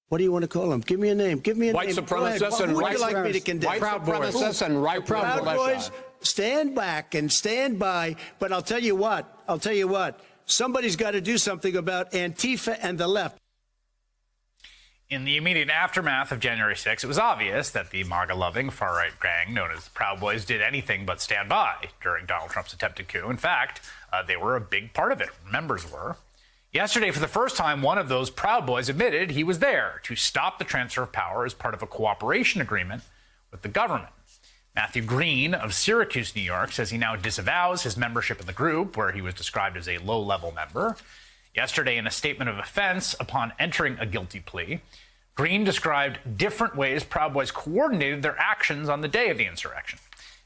What do you want to call them? Give me a name. Give me a white name. Supremacists and Who would white you like me to condemn? White supremacists and right Proud Boys, stand back and stand by. But I'll tell you what. Somebody's got to do something about Antifa and the left. In the immediate aftermath of January 6th, it was obvious that the MAGA-loving far-right gang known as the Proud Boys did anything but stand by during Donald Trump's attempted coup. In fact, they were a big part of it. Members were. Yesterday, for the first time, one of those Proud Boys admitted he was there to stop the transfer of power as part of a cooperation agreement with the government. Matthew Green of Syracuse, New York, says he now disavows his membership in the group, where he was described as a low-level member. Yesterday, in a statement of offense upon entering a guilty plea, Green described different ways Proud Boys coordinated their actions on the day of the insurrection,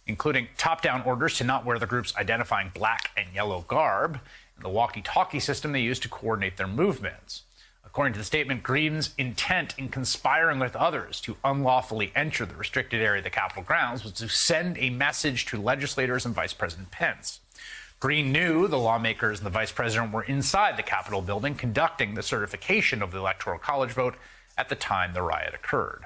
including top-down orders to not wear the group's identifying black and yellow garb, and the walkie-talkie system they used to coordinate their movements. According to the statement, Green's intent in conspiring with others to unlawfully enter the restricted area of the Capitol grounds was to send a message to legislators and Vice President Pence. Green knew the lawmakers and the vice president were inside the Capitol building conducting the certification of the Electoral College vote at the time the riot occurred.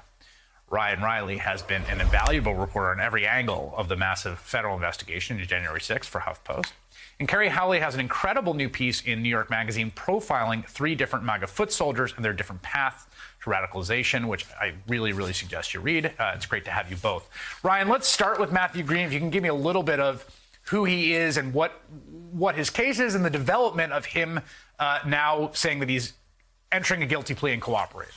Ryan Riley has been an invaluable reporter on every angle of the massive federal investigation into January 6th for HuffPost. And Kerry Howley has an incredible new piece in New York Magazine profiling 3 different MAGA foot soldiers and their different paths to radicalization, which I really, really suggest you read. It's great to have you both. Ryan, let's start with Matthew Green. If you can give me a little bit of who he is and what his case is and the development of him now saying that he's entering a guilty plea and cooperating.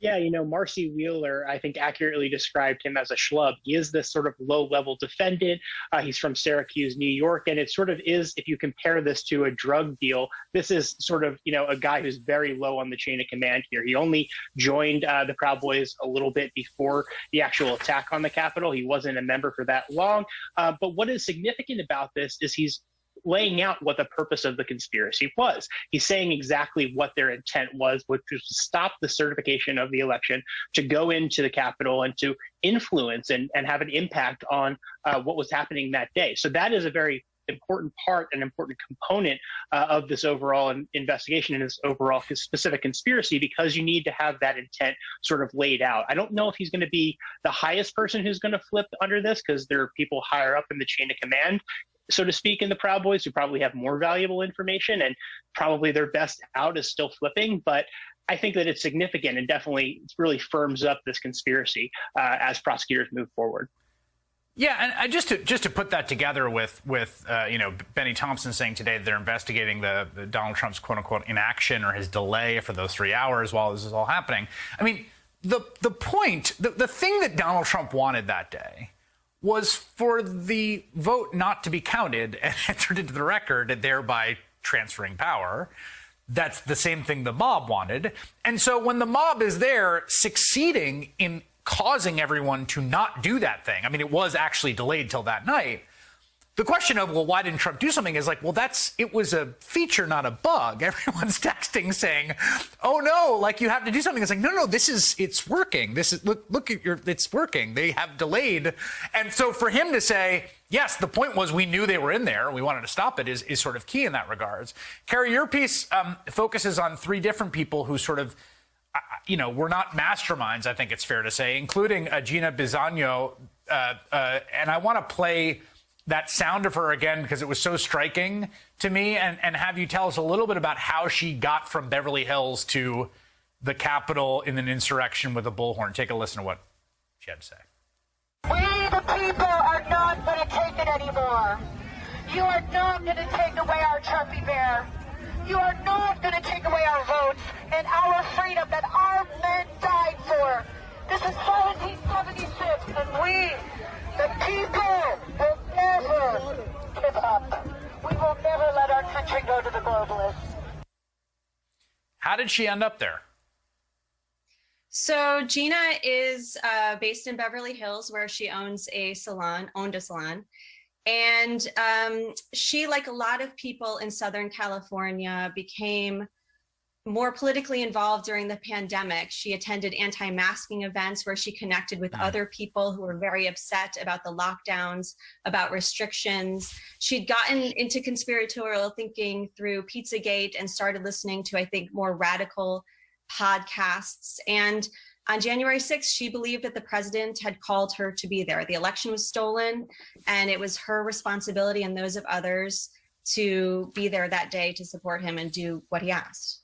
Yeah, Marcy Wheeler, I think, accurately described him as a schlub. He is this sort of low-level defendant. He's from Syracuse, New York, and it sort of is, if you compare this to a drug deal, this is sort of, a guy who's very low on the chain of command here. He only joined the Proud Boys a little bit before the actual attack on the Capitol. He wasn't a member for that long. But what is significant about this is he's laying out what the purpose of the conspiracy was. He's saying exactly what their intent was, which was to stop the certification of the election, to go into the Capitol and to influence and have an impact on what was happening that day. So that is a very important part, an important component of this overall investigation and this overall specific conspiracy, because you need to have that intent sort of laid out. I don't know if he's going to be the highest person who's going to flip under this, because there are people higher up in the chain of command, so to speak, in the Proud Boys who probably have more valuable information, and probably their best out is still flipping. But I think that it's significant and definitely really firms up this conspiracy as prosecutors move forward. Yeah, and just to put that together with Benny Thompson saying today that they're investigating the Donald Trump's quote unquote inaction or his delay for those 3 hours while this is all happening. I mean, the point, the thing that Donald Trump wanted that day was for the vote not to be counted and entered into the record, and thereby transferring power. That's the same thing the mob wanted. And so when the mob is there succeeding in causing everyone to not do that thing, I mean, it was actually delayed till that night. The question of, well, why didn't Trump do something is like, well, it was a feature, not a bug. Everyone's texting saying, oh no, like you have to do something. It's like, no, it's working. Look at it's working. They have delayed. And so for him to say, yes, the point was we knew they were in there and we wanted to stop it is sort of key in that regards. Kerry, your piece focuses on 3 different people who sort of, were not masterminds, I think it's fair to say, including Gina Bisagno. And I want to play that sound of her again because it was so striking to me, and have you tell us a little bit about how she got from Beverly Hills to the Capitol in an insurrection with a bullhorn. Take a listen to what she had to say. We, the people, are not going to take it anymore. You are not going to take away our trophy bear. You are not going to take away our votes and our freedom that our men died for. This is 1776, and we, the people, will never give up. We will never let our country go to the globalists. How did she end up there? So Gina is based in Beverly Hills, where she owned a salon. And she, like a lot of people in Southern California, became more politically involved during the pandemic. She attended anti-masking events where she connected with other people who were very upset about the lockdowns, about restrictions. She'd gotten into conspiratorial thinking through Pizzagate and started listening to, I think, more radical podcasts. And on January 6th, she believed that the president had called her to be there. The election was stolen, and it was her responsibility and those of others to be there that day to support him and do what he asked.